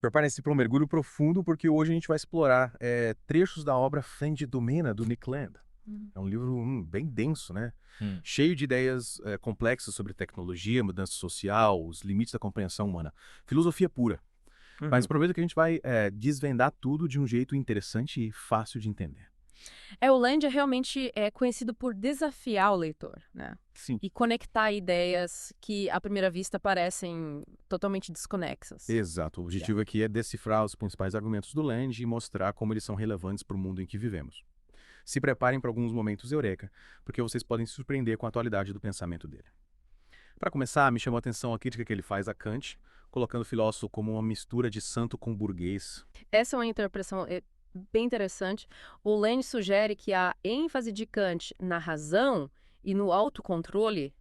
Prepare-se para um mergulho profundo, porque hoje a gente vai explorar trechos da obra Friend Domena, do Nick Land. Hum. É um livro bem denso, né? Hum. Cheio de ideias complexas sobre tecnologia, mudança social, os limites da compreensão humana. Filosofia pura. Mas prometo que a gente vai desvendar tudo de um jeito interessante e fácil de entender. O Land realmente é conhecido por desafiar o leitor, né? Sim. E conectar ideias que, à primeira vista, parecem totalmente desconexas. Exato. O objetivo aqui é decifrar os principais argumentos do Land e mostrar como eles são relevantes para o mundo em que vivemos. Se preparem para alguns momentos eureka, porque vocês podem se surpreender com a atualidade do pensamento dele. Para começar, me chamou a atenção a crítica que ele faz a Kant, colocando o filósofo como uma mistura de santo com burguês. Essa é uma interpretação bem interessante. O Land sugere que a ênfase de Kant na razão e no autocontrole,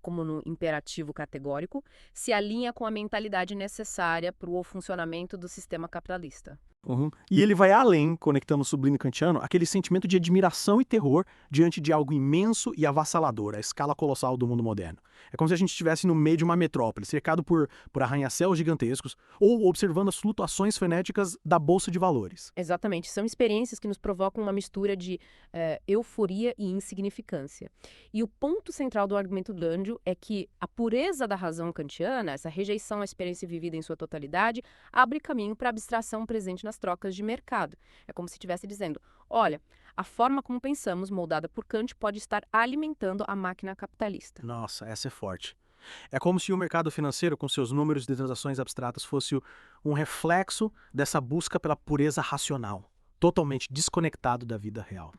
como no imperativo categórico, se alinha com a mentalidade necessária para o funcionamento do sistema capitalista. E ele vai além, conectando o sublime kantiano, aquele sentimento de admiração e terror diante de algo imenso e avassalador, a escala colossal do mundo moderno. É como se a gente estivesse no meio de uma metrópole, cercado por arranha-céus gigantescos, ou observando as flutuações frenéticas da bolsa de valores. Exatamente. São experiências que nos provocam uma mistura de euforia e insignificância. E o ponto central do argumento Land é que a pureza da razão kantiana, essa rejeição à experiência vivida em sua totalidade, abre caminho para a abstração presente nas trocas de mercado. É como se estivesse dizendo, olha, a forma como pensamos, moldada por Kant, pode estar alimentando a máquina capitalista. Nossa, essa é forte. É como se o mercado financeiro, com seus números de transações abstratas, fosse um reflexo dessa busca pela pureza racional, totalmente desconectado da vida real.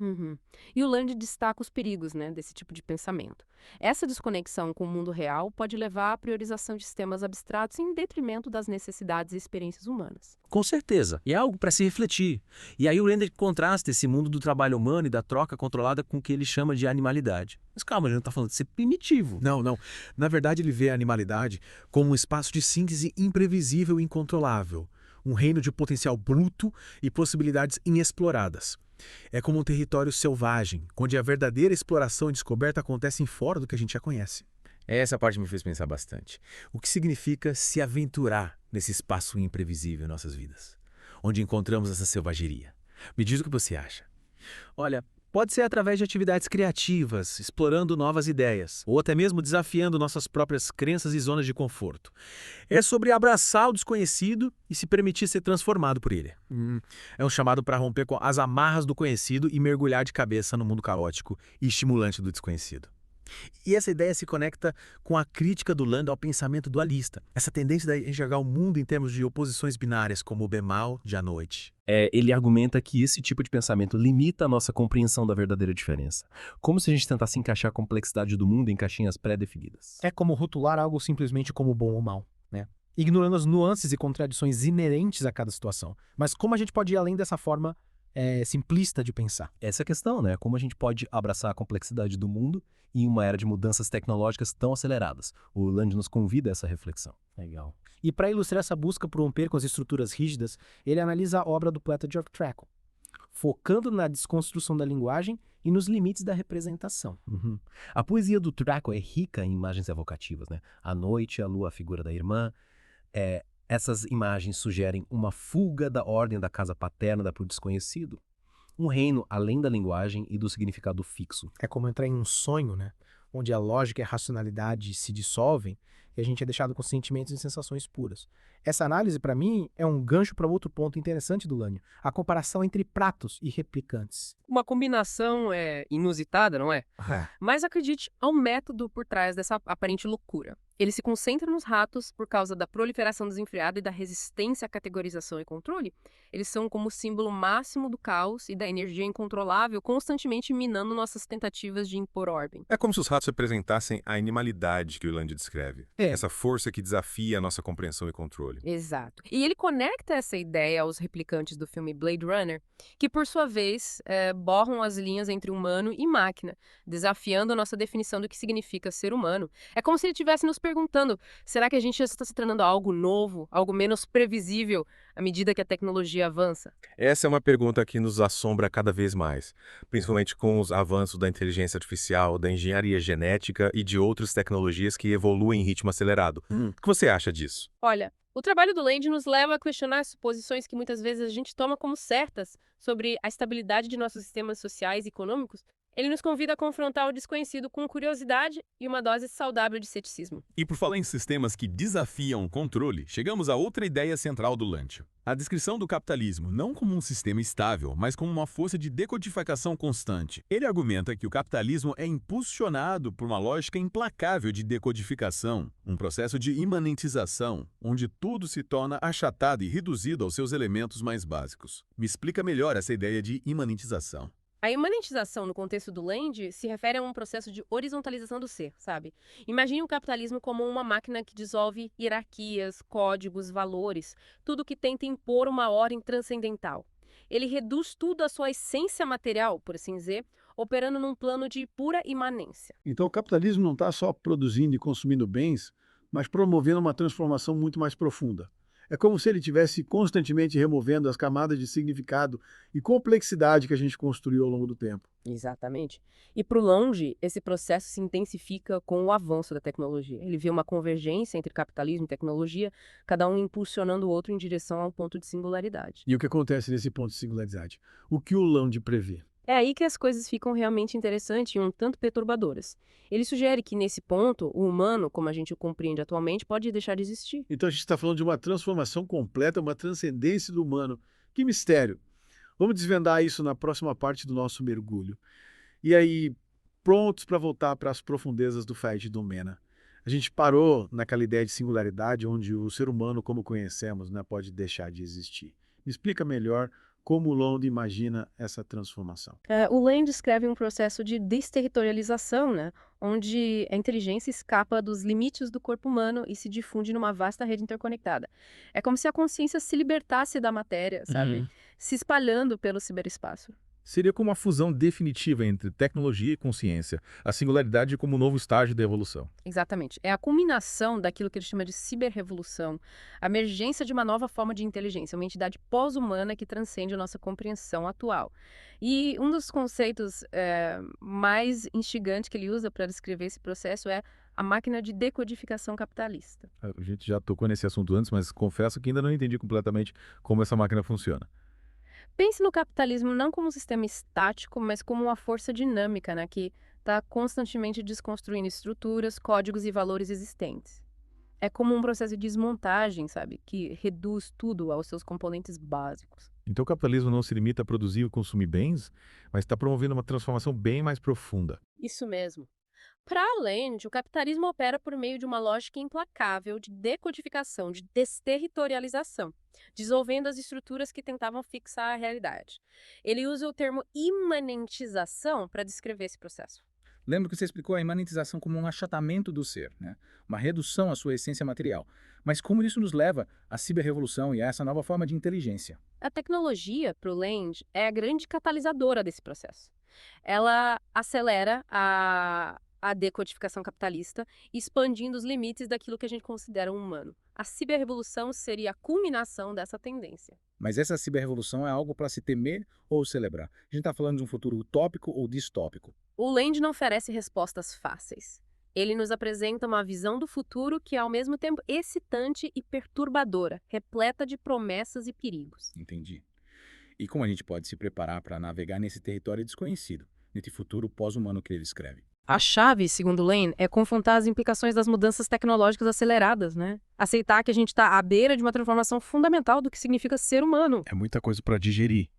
E o Land destaca os perigos, né, desse tipo de pensamento. Essa desconexão com o mundo real pode levar à priorização de sistemas abstratos em detrimento das necessidades e experiências humanas. Com certeza. E é algo para se refletir. E aí o Render contrasta esse mundo do trabalho humano e da troca controlada com o que ele chama de animalidade. Mas calma, ele não está falando de ser primitivo. Não, não. Na verdade, ele vê a animalidade como um espaço de síntese imprevisível e incontrolável. Um reino de potencial bruto e possibilidades inexploradas. É como um território selvagem, onde a verdadeira exploração e descoberta acontecem fora do que a gente já conhece. Essa parte me fez pensar bastante. O que significa se aventurar nesse espaço imprevisível em nossas vidas? Onde encontramos essa selvageria? Me diz o que você acha. Olha, pode ser através de atividades criativas, explorando novas ideias, ou até mesmo desafiando nossas próprias crenças e zonas de conforto. É sobre abraçar o desconhecido e se permitir ser transformado por ele. É um chamado para romper com as amarras do conhecido e mergulhar de cabeça no mundo caótico e estimulante do desconhecido. E essa ideia se conecta com a crítica do Land ao pensamento dualista, essa tendência de enxergar o mundo em termos de oposições binárias, como o bem-mal de à noite. Ele argumenta que esse tipo de pensamento limita a nossa compreensão da verdadeira diferença, como se a gente tentasse encaixar a complexidade do mundo em caixinhas pré-definidas. É como rotular algo simplesmente como bom ou mal, né? Ignorando as nuances e contradições inerentes a cada situação. Mas como a gente pode ir além dessa forma simplista de pensar? Essa é a questão, né? Como a gente pode abraçar a complexidade do mundo em uma era de mudanças tecnológicas tão aceleradas. O Land nos convida a essa reflexão. Legal. E para ilustrar essa busca por romper com as estruturas rígidas, ele analisa a obra do poeta Geoff Trackle, focando na desconstrução da linguagem e nos limites da representação. A poesia do Trackle é rica em imagens evocativas, né? A noite, a lua, a figura da irmã. Essas imagens sugerem uma fuga da ordem da casa paterna para o desconhecido. Um reino além da linguagem e do significado fixo. É como entrar em um sonho, né? Onde a lógica e a racionalidade se dissolvem e a gente é deixado com sentimentos e sensações puras. Essa análise, para mim, é um gancho para outro ponto interessante do Lanyon, a comparação entre pratos e replicantes. Uma combinação inusitada, não é? Mas acredite ao método por trás dessa aparente loucura. Ele se concentra nos ratos por causa da proliferação desenfreada e da resistência à categorização e controle. Eles são como o símbolo máximo do caos e da energia incontrolável, constantemente minando nossas tentativas de impor ordem. É como se os ratos representassem a animalidade que o Land descreve. Essa força que desafia a nossa compreensão e controle. Exato. E ele conecta essa ideia aos replicantes do filme Blade Runner, que por sua vez borram as linhas entre humano e máquina, desafiando a nossa definição do que significa ser humano. É como se ele estivesse nos perguntando, será que a gente já está se tornando algo novo, algo menos previsível à medida que a tecnologia avança? Essa é uma pergunta que nos assombra cada vez mais, principalmente com os avanços da inteligência artificial, da engenharia genética e de outras tecnologias que evoluem em ritmo acelerado. O que você acha disso? Olha, O trabalho do Land nos leva a questionar as suposições que muitas vezes a gente toma como certas sobre a estabilidade de nossos sistemas sociais e econômicos. Ele nos convida a confrontar o desconhecido com curiosidade e uma dose saudável de ceticismo. E por falar em sistemas que desafiam o controle, chegamos a outra ideia central do Lunt. A descrição do capitalismo não como um sistema estável, mas como uma força de decodificação constante. Ele argumenta que o capitalismo é impulsionado por uma lógica implacável de decodificação, um processo de imanentização, onde tudo se torna achatado e reduzido aos seus elementos mais básicos. Me explica melhor essa ideia de imanentização. A imanentização, no contexto do Land, se refere a um processo de horizontalização do ser, sabe? Imagine o capitalismo como uma máquina que dissolve hierarquias, códigos, valores, tudo que tenta impor uma ordem transcendental. Ele reduz tudo à sua essência material, por assim dizer, operando num plano de pura imanência. Então, o capitalismo não está só produzindo e consumindo bens, mas promovendo uma transformação muito mais profunda. É como se ele estivesse constantemente removendo as camadas de significado e complexidade que a gente construiu ao longo do tempo. Exatamente. E para o Lange, esse processo se intensifica com o avanço da tecnologia. Ele vê uma convergência entre capitalismo e tecnologia, cada um impulsionando o outro em direção a um ponto de singularidade. E o que acontece nesse ponto de singularidade? O que o Land prevê? É aí que as coisas ficam realmente interessantes e um tanto perturbadoras. Ele sugere que, nesse ponto, o humano, como a gente o compreende atualmente, pode deixar de existir. Então a gente está falando de uma transformação completa, uma transcendência do humano. Que mistério! Vamos desvendar isso na próxima parte do nosso mergulho. E aí, prontos para voltar para as profundezas do Fayed Domena. A gente parou naquela ideia de singularidade onde o ser humano, como conhecemos, pode deixar de existir. Me explica melhor como o Land imagina essa transformação. O Land descreve um processo de desterritorialização, onde a inteligência escapa dos limites do corpo humano e se difunde numa vasta rede interconectada. É como se a consciência se libertasse da matéria, sabe? Se espalhando pelo ciberespaço. Seria como uma fusão definitiva entre tecnologia e consciência, a singularidade como um novo estágio da evolução. Exatamente. É a culminação daquilo que ele chama de ciberrevolução, a emergência de uma nova forma de inteligência, uma entidade pós-humana que transcende a nossa compreensão atual. E um dos conceitos mais instigantes que ele usa para descrever esse processo é a máquina de decodificação capitalista. A gente já tocou nesse assunto antes, mas confesso que ainda não entendi completamente como essa máquina funciona. Pense no capitalismo não como um sistema estático, mas como uma força dinâmica, que está constantemente desconstruindo estruturas, códigos e valores existentes. É como um processo de desmontagem, sabe? Que reduz tudo aos seus componentes básicos. Então o capitalismo não se limita a produzir e consumir bens, mas está promovendo uma transformação bem mais profunda. Isso mesmo. Para além o capitalismo opera por meio de uma lógica implacável de decodificação, de desterritorialização, dissolvendo as estruturas que tentavam fixar a realidade. Ele usa o termo imanentização para descrever esse processo. Lembro que você explicou a imanentização como um achatamento do ser, uma redução à sua essência material. Mas como isso nos leva à ciberrevolução e a essa nova forma de inteligência? A tecnologia, para o Land, é a grande catalisadora desse processo. Ela acelera a decodificação capitalista, expandindo os limites daquilo que a gente considera humano. A ciberrevolução seria a culminação dessa tendência. Mas essa ciberrevolução é algo para se temer ou celebrar? A gente está falando de um futuro utópico ou distópico? O Land não oferece respostas fáceis. Ele nos apresenta uma visão do futuro que é ao mesmo tempo excitante e perturbadora, repleta de promessas e perigos. Entendi. E como a gente pode se preparar para navegar nesse território desconhecido, nesse futuro pós-humano que ele descreve? A chave, segundo Lane, é confrontar as implicações das mudanças tecnológicas aceleradas, Aceitar que a gente está à beira de uma transformação fundamental do que significa ser humano. É muita coisa para digerir.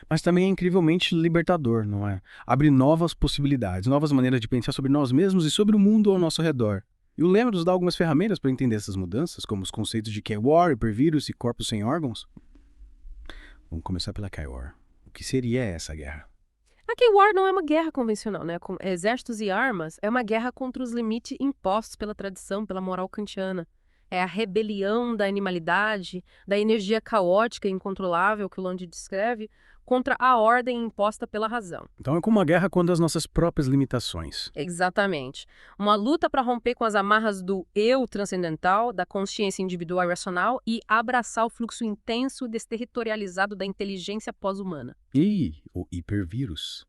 Mas também é incrivelmente libertador, não é? Abre novas possibilidades, novas maneiras de pensar sobre nós mesmos e sobre o mundo ao nosso redor. E o Lane nos dá algumas ferramentas para entender essas mudanças, como os conceitos de K-War, hipervírus e corpos sem órgãos. Vamos começar pela K-War. O que seria essa guerra? A K-War não é uma guerra convencional, com exércitos e armas. É uma guerra contra os limites impostos pela tradição, pela moral kantiana. É a rebelião da animalidade, da energia caótica e incontrolável que o Land descreve, contra a ordem imposta pela razão. Então é como uma guerra contra as nossas próprias limitações. Exatamente. Uma luta para romper com as amarras do eu transcendental, da consciência individual e racional e abraçar o fluxo intenso e desterritorializado da inteligência pós-humana. E o hipervírus?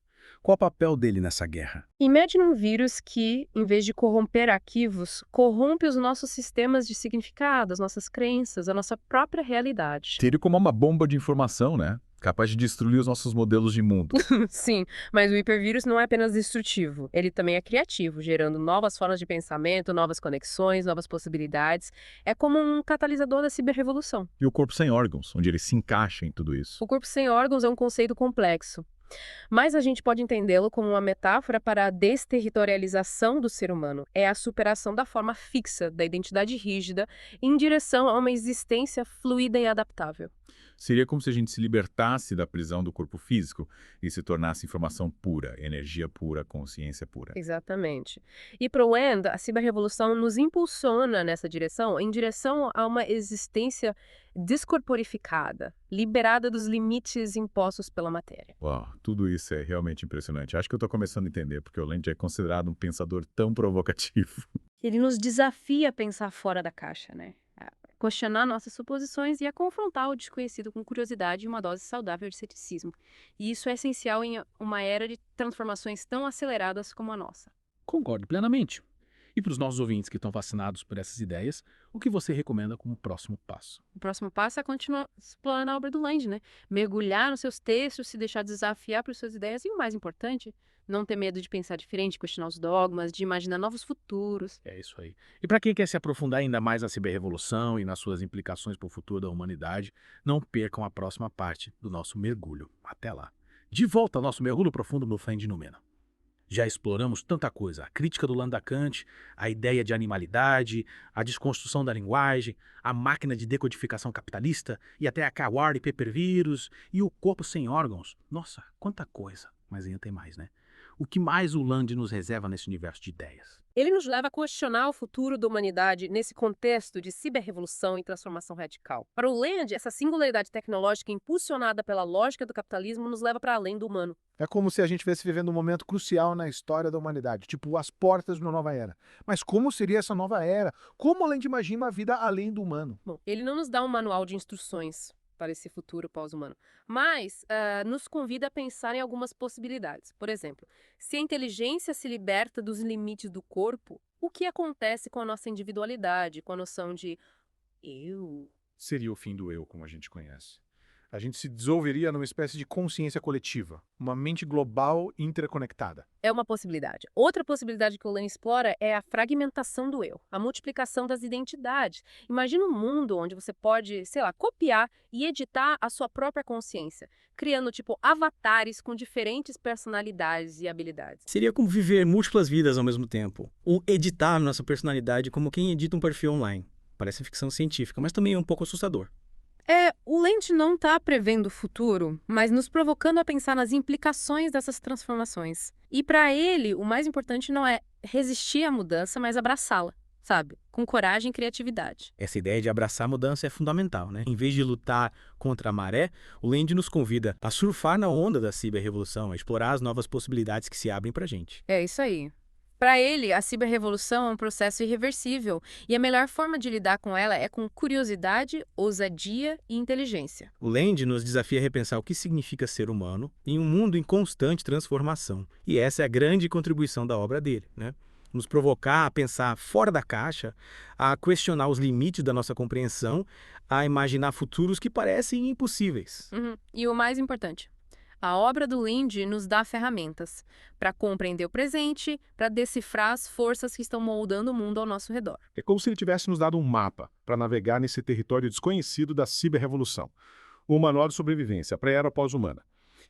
Qual o papel dele nessa guerra? Imagine um vírus que, em vez de corromper arquivos, corrompe os nossos sistemas de significado, as nossas crenças, a nossa própria realidade. Seria como uma bomba de informação, né? Capaz de destruir os nossos modelos de mundo. Sim, mas o hipervírus não é apenas destrutivo, ele também é criativo, gerando novas formas de pensamento, novas conexões, novas possibilidades. É como um catalisador da ciberrevolução. E o corpo sem órgãos, onde ele se encaixa em tudo isso. O corpo sem órgãos é um conceito complexo, mas a gente pode entendê-lo como uma metáfora para a desterritorialização do ser humano. É a superação da forma fixa, da identidade rígida, em direção a uma existência fluida e adaptável. Seria como se a gente se libertasse da prisão do corpo físico e se tornasse informação pura, energia pura, consciência pura. Exatamente. E para o End, a ciberrevolução nos impulsiona nessa direção, em direção a uma existência descorporificada, liberada dos limites impostos pela matéria. Uau, tudo isso é realmente impressionante. Acho que eu estou começando a entender porque o Land é considerado um pensador tão provocativo. Ele nos desafia a pensar fora da caixa, né? A questionar nossas suposições e a confrontar o desconhecido com curiosidade e uma dose saudável de ceticismo. E isso é essencial em uma era de transformações tão aceleradas como a nossa. Concordo plenamente. E para os nossos ouvintes que estão fascinados por essas ideias, o que você recomenda como próximo passo? O próximo passo é continuar explorando a obra do Land, né? Mergulhar nos seus textos, se deixar desafiar por suas ideias e, o mais importante, não ter medo de pensar diferente, questionar os dogmas, de imaginar novos futuros. É isso aí. E para quem quer se aprofundar ainda mais na ciberrevolução e nas suas implicações para o futuro da humanidade, não percam a próxima parte do nosso mergulho. Até lá. De volta ao nosso mergulho profundo no Fém de Númenor. Já exploramos tanta coisa, a crítica do Landa Kant, a ideia de animalidade, a desconstrução da linguagem, a máquina de decodificação capitalista e até a Kawar e Peppervírus e o corpo sem órgãos. Nossa, quanta coisa. Mas ainda tem mais, né? O que mais o Land nos reserva nesse universo de ideias? Ele nos leva a questionar o futuro da humanidade nesse contexto de ciberrevolução e transformação radical. Para o Land, essa singularidade tecnológica impulsionada pela lógica do capitalismo nos leva para além do humano. É como se a gente estivesse vivendo um momento crucial na história da humanidade, tipo as portas de uma nova era. Mas como seria essa nova era? Como a Land imagina uma vida além do humano? Bom, ele não nos dá um manual de instruções para esse futuro pós-humano, mas nos convida a pensar em algumas possibilidades. Por exemplo, se a inteligência se liberta dos limites do corpo, o que acontece com a nossa individualidade, com a noção de eu? Seria o fim do eu, como a gente conhece. A gente se dissolveria numa espécie de consciência coletiva, uma mente global interconectada. É uma possibilidade. Outra possibilidade que o Land explora é a fragmentação do eu, a multiplicação das identidades. Imagina um mundo onde você pode, sei lá, copiar e editar a sua própria consciência, criando, tipo, avatares com diferentes personalidades e habilidades. Seria como viver múltiplas vidas ao mesmo tempo, ou editar nossa personalidade como quem edita um perfil online. Parece ficção científica, mas também é um pouco assustador. O Land não está prevendo o futuro, mas nos provocando a pensar nas implicações dessas transformações. E para ele, o mais importante não é resistir à mudança, mas abraçá-la, sabe? Com coragem e criatividade. Essa ideia de abraçar a mudança é fundamental, né? Em vez de lutar contra a maré, o Land nos convida a surfar na onda da ciberrevolução, a explorar as novas possibilidades que se abrem pra gente. É isso aí. Para ele, a ciberrevolução é um processo irreversível e a melhor forma de lidar com ela é com curiosidade, ousadia e inteligência. O Land nos desafia a repensar o que significa ser humano em um mundo em constante transformação. E essa é a grande contribuição da obra dele, né? Nos provocar a pensar fora da caixa, a questionar os limites da nossa compreensão, a imaginar futuros que parecem impossíveis. E o mais importante, a obra do Land nos dá ferramentas para compreender o presente, para decifrar as forças que estão moldando o mundo ao nosso redor. É como se ele tivesse nos dado um mapa para navegar nesse território desconhecido da ciberrevolução. O manual de sobrevivência para a era pós-humana.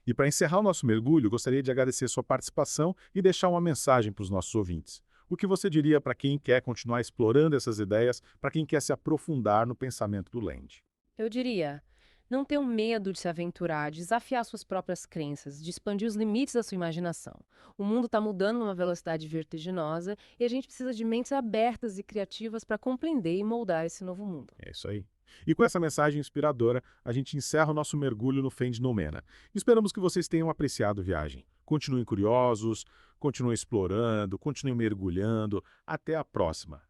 E para encerrar o nosso mergulho, gostaria de agradecer sua participação e deixar uma mensagem para os nossos ouvintes. O que você diria para quem quer continuar explorando essas ideias, para quem quer se aprofundar no pensamento do Land? Eu diria, não tenha medo de se aventurar, de desafiar suas próprias crenças, de expandir os limites da sua imaginação. O mundo está mudando numa velocidade vertiginosa e a gente precisa de mentes abertas e criativas para compreender e moldar esse novo mundo. É isso aí. E com essa mensagem inspiradora, a gente encerra o nosso mergulho no Fém de Númenor. Esperamos que vocês tenham apreciado a viagem. Continuem curiosos, continuem explorando, continuem mergulhando. Até a próxima.